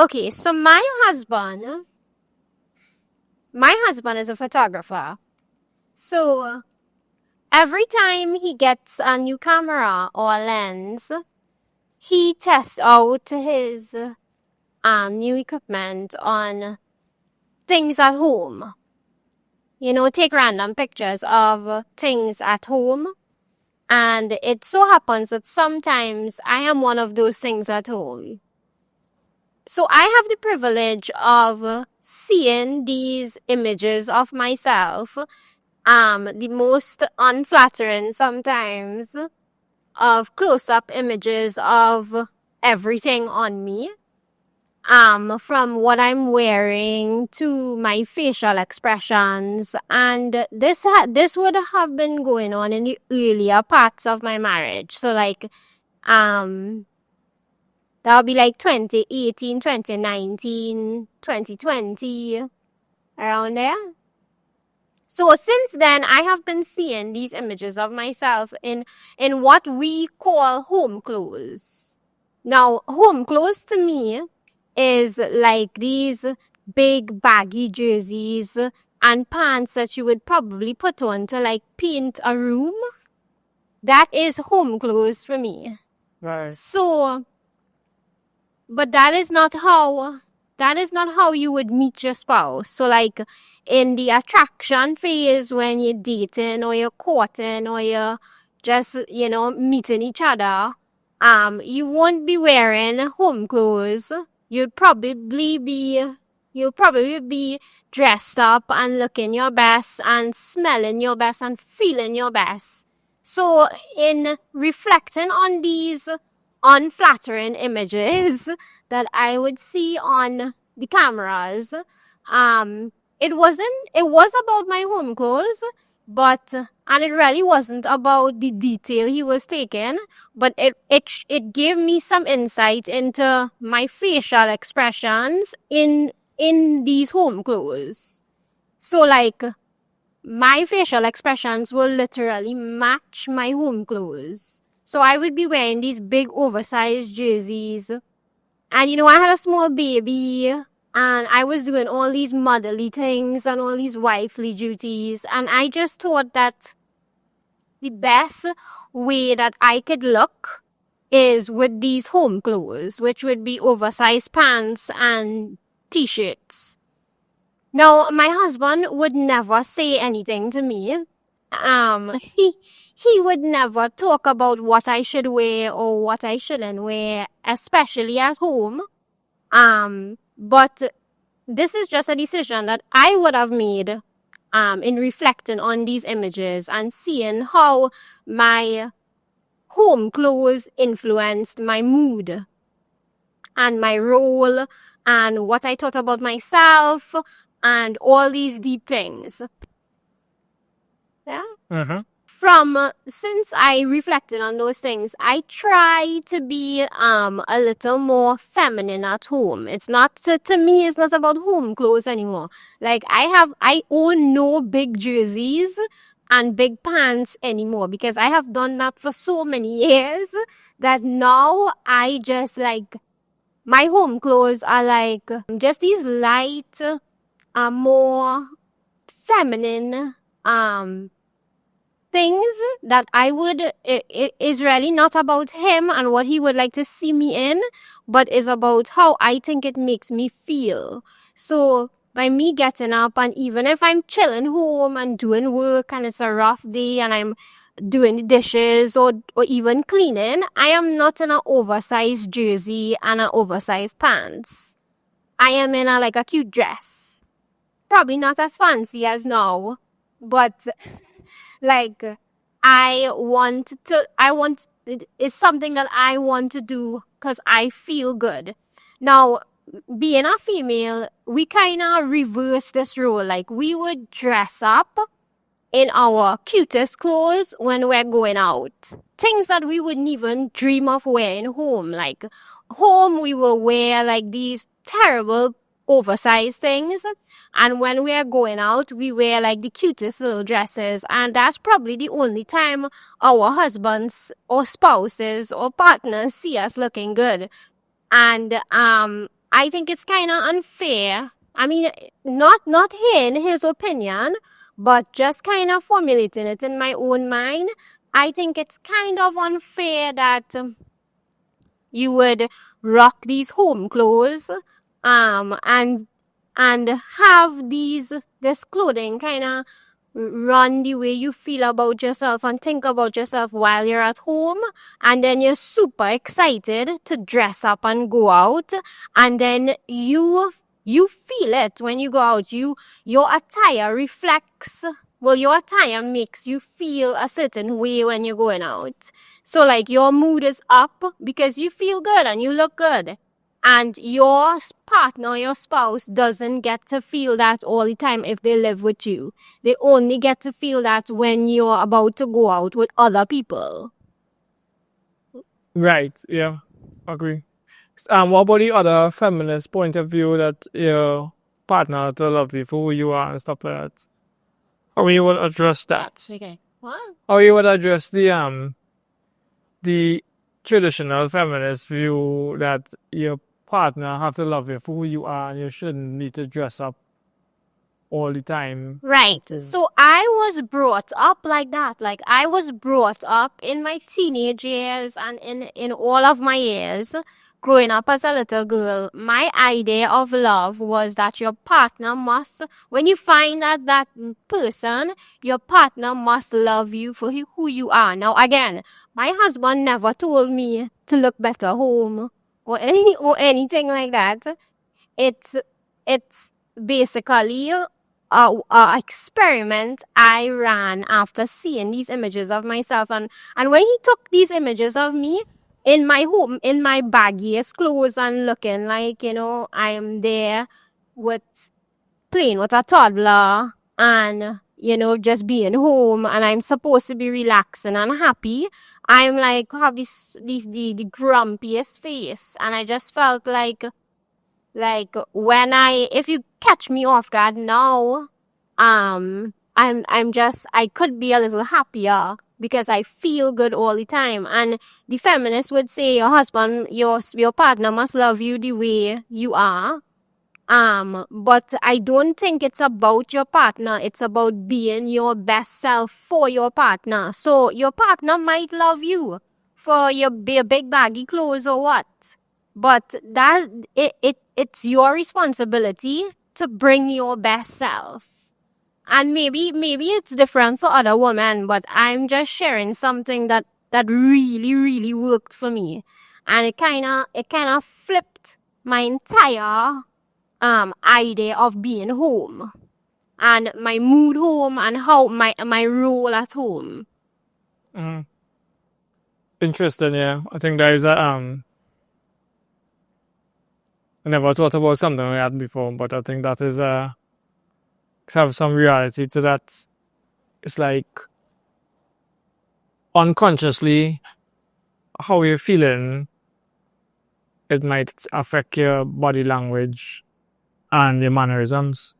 Okay, so my husband is a photographer. So every time he gets a new camera or lens, he tests out his new equipment on things at home. Take random pictures of things at home. And it so happens that sometimes I am one of those things at home. So I have the privilege of seeing these images of myself, the most unflattering sometimes, of close-up images of everything on me, from what I'm wearing to my facial expressions. And this would have been going on in the earlier parts of my marriage. So that'll be like 2018, 2019, 2020, around there. So since then, I have been seeing these images of myself in what we call home clothes. Now, home clothes to me is like these big baggy jerseys and pants that you would probably put on to like paint a room. That is home clothes for me. Right. So, but that is not how you would meet your spouse. So like in the attraction phase when you're dating or you're courting or you're just, meeting each other, you won't be wearing home clothes. You'll probably be dressed up and looking your best and smelling your best and feeling your best. So in reflecting on these unflattering images that I would see on the cameras, it was about my home clothes, and it really wasn't about the detail he was taking, but it gave me some insight into my facial expressions in these home clothes. So like my facial expressions will literally match my home clothes. So I would be wearing these big oversized jerseys. And I had a small baby and I was doing all these motherly things and all these wifely duties. And I just thought that the best way that I could look is with these home clothes, which would be oversized pants and t-shirts. Now, my husband would never say anything to me. He would never talk about what I should wear or what I shouldn't wear, especially at home. But this is just a decision that I would have made, in reflecting on these images and seeing how my home clothes influenced my mood and my role and what I thought about myself and all these deep things. Yeah. Since I reflected on those things, I try to be a little more feminine at home. It's not to me. It's not about home clothes anymore. Like I own no big jerseys and big pants anymore because I have done that for so many years that now I just like my home clothes are like just these light, more feminine things that it is really not about him and what he would like to see me in, but is about how I think it makes me feel. So by me getting up, and even if I'm chilling home and doing work and it's a rough day and I'm doing the dishes or even cleaning, I am not in an oversized jersey and an oversized pants. I am in a cute dress. Probably not as fancy as now, but like it's something that I want to do because I feel good. Now, being a female, we kind of reverse this role. Like we would dress up in our cutest clothes when we're going out. Things that we wouldn't even dream of wearing home. Like home, we will wear like these terrible oversized things, and when we are going out we wear like the cutest little dresses, and that's probably the only time our husbands or spouses or partners see us looking good. And I think it's kind of unfair. I mean, not in his opinion, but just kind of formulating it in my own mind. I think it's kind of unfair that you would rock these home clothes, and have this clothing kind of run the way you feel about yourself and think about yourself while you're at home, and then you're super excited to dress up and go out, and then you feel it when you go out. Your attire reflects, well, your attire makes you feel a certain way when you're going out. So like your mood is up because you feel good and you look good. And your partner, your spouse doesn't get to feel that all the time if they live with you. They only get to feel that when you're about to go out with other people. Right. Yeah. Agree. What about the other feminist point of view that your partner to love you for who you are and stuff like that? How you would address that? Okay. What? How you would address the traditional feminist view that your partner have to love you for who you are and you shouldn't need to dress up all the time. Right. So I was brought up like that. Like I was brought up in my teenage years and in all of my years growing up as a little girl. My idea of love was that your partner must, when you find that person, your partner must love you for who you are. Now again, my husband never told me to look better home or anything like that. It's basically a experiment I ran after seeing these images of myself, and when he took these images of me in my home in my baggiest clothes and looking like, I am there with playing with a toddler and just being home, and I'm supposed to be relaxing and happy. I'm like have the grumpiest face, and I just felt like when if you catch me off guard now, I could be a little happier because I feel good all the time. And the feminists would say your husband, your partner must love you the way you are. But I don't think it's about your partner. It's about being your best self for your partner. So your partner might love you for your big baggy clothes or what. But it's your responsibility to bring your best self. And maybe it's different for other women, but I'm just sharing something that really, really worked for me. And it kinda flipped my entire idea of being home and my mood home and how my role at home. Interesting, yeah. I think there is a I never thought about something like that before, but I think that is have some reality to that. It's like unconsciously how you're feeling, it might affect your body language and your mannerisms.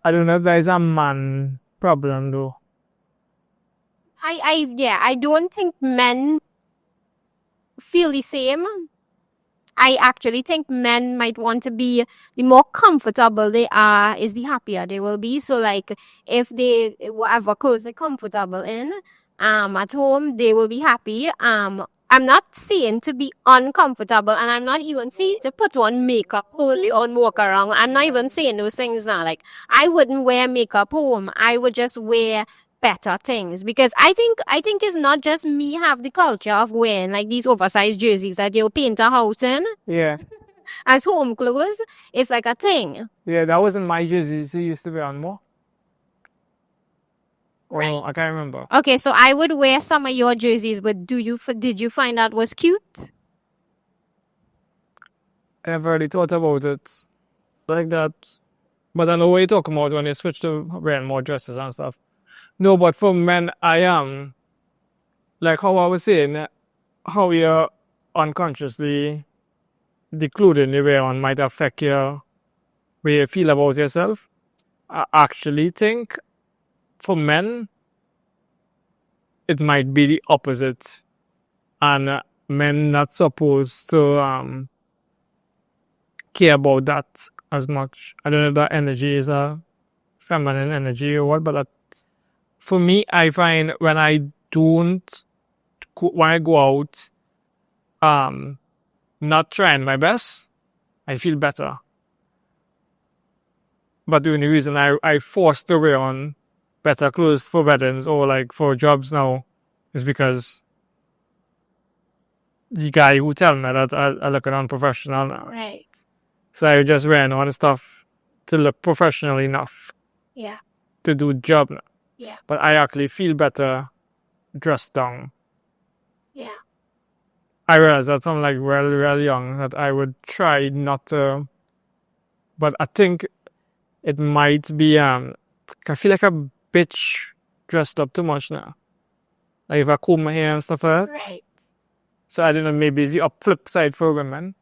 I don't know if there is a man problem though. I don't think men feel the same. I actually think men might want to be, the more comfortable they are is the happier they will be. So like if they, whatever clothes they're comfortable in, at home, they will be happy. I'm not saying to be uncomfortable, and I'm not even saying to put on makeup only on walk around. I'm not even saying those things now. Like I wouldn't wear makeup home. I would just wear better things, because I think it's not just me have the culture of wearing like these oversized jerseys that you paint a house in. Yeah. As home clothes. It's like a thing. Yeah, that wasn't my jerseys who used to wear on more. Right. I can't remember. Okay, so I would wear some of your jerseys, but did you find that was cute? I never really thought about it like that. But I know what you're talking about when you switch to wearing more dresses and stuff. No, but for men, I am, like how I was saying, how you're unconsciously the clothing you wear on might affect your way you feel about yourself. I actually think for men, it might be the opposite. and men not supposed to care about that as much. I don't know if that energy is a feminine energy or what, but for me, I find when I don't, when I go out, not trying my best, I feel better. But the only reason I forced to wear on better clothes for weddings or like for jobs now is because the guy who tell me that I look unprofessional now. Right. So I just wearing on stuff to look professional enough. Yeah. To do the job now. Yeah. But I actually feel better dressed down. Yeah. I realize that I'm like really young that I would try not to, but I think it might be I feel like a bitch dressed up too much now. Like if I comb my hair and stuff like that. Right. So I don't know, maybe it's the flip side for women.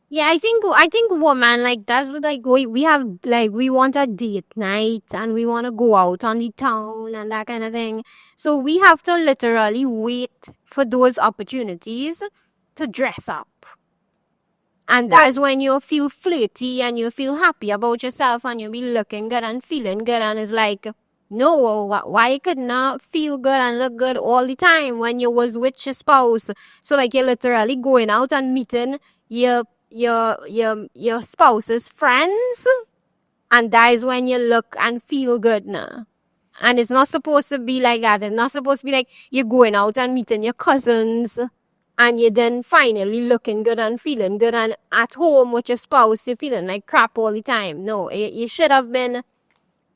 Yeah, I think woman, like that's what like we have, like we want a date night and we want to go out on the town and that kind of thing. So we have to literally wait for those opportunities to dress up. And that's when you feel flirty and you feel happy about yourself and you be looking good and feeling good, and it's like, no, why you could not feel good and look good all the time when you was with your spouse? So like you're literally going out and meeting your spouse's friends, and that is when you look and feel good now. And it's not supposed to be like that. It's not supposed to be like you're going out and meeting your cousins and you're then finally looking good and feeling good, and at home with your spouse you're feeling like crap all the time. No, you should have been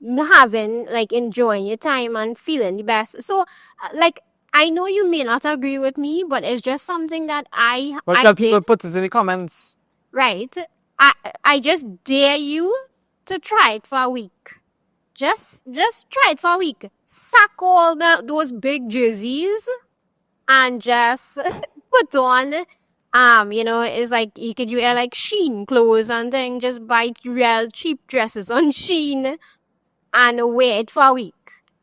having, like, enjoying your time and feeling the best. So like, I know you may not agree with me, but it's just something that But people put it in the comments. Right. I just dare you to try it for a week. Just try it for a week. Sack all those big jerseys and just put on, it's like you could wear like Shein clothes and then just buy real cheap dresses on Shein and wear it for a week.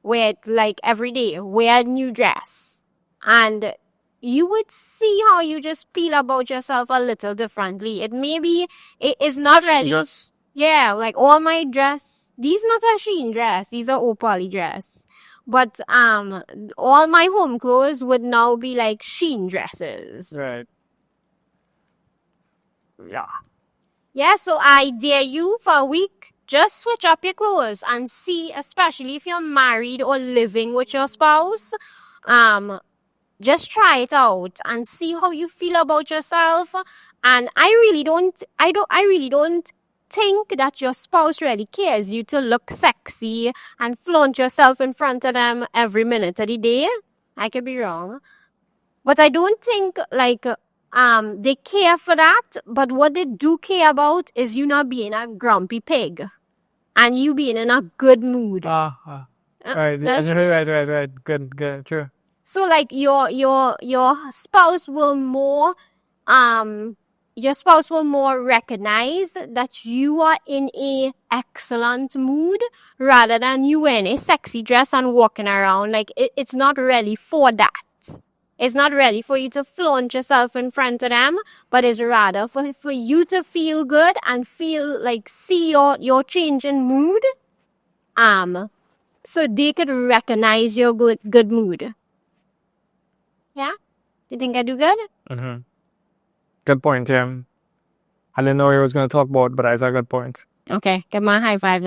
Wear it like every day. Wear a new dress. And you would see how you just feel about yourself a little differently. It is not really. Just, Yeah, like all my dress, these not a Shein dress, these are Opali dress. But all my home clothes would now be like Shein dresses. right. Yeah. Yeah, so I dare you for a week, just switch up your clothes and see, especially if you're married or living with your spouse, just try it out and see how you feel about yourself. And I really don't think that your spouse really cares you to look sexy and flaunt yourself in front of them every minute of the day. I could be wrong. But I don't think like they care for that. But what they do care about is you not being a grumpy pig and you being in a good mood. Right. Right. Good. True. So like your spouse will more recognize that you are in a excellent mood rather than you in a sexy dress and walking around. Like it's not really for that. It's not really for you to flaunt yourself in front of them, but it's rather for you to feel good and feel like see your change in mood. So they could recognize your good mood. Yeah? Do you think I do good? Mm-hmm. Good point, Tim. I didn't know he was going to talk about, but it's a good point. Okay, get my high five then.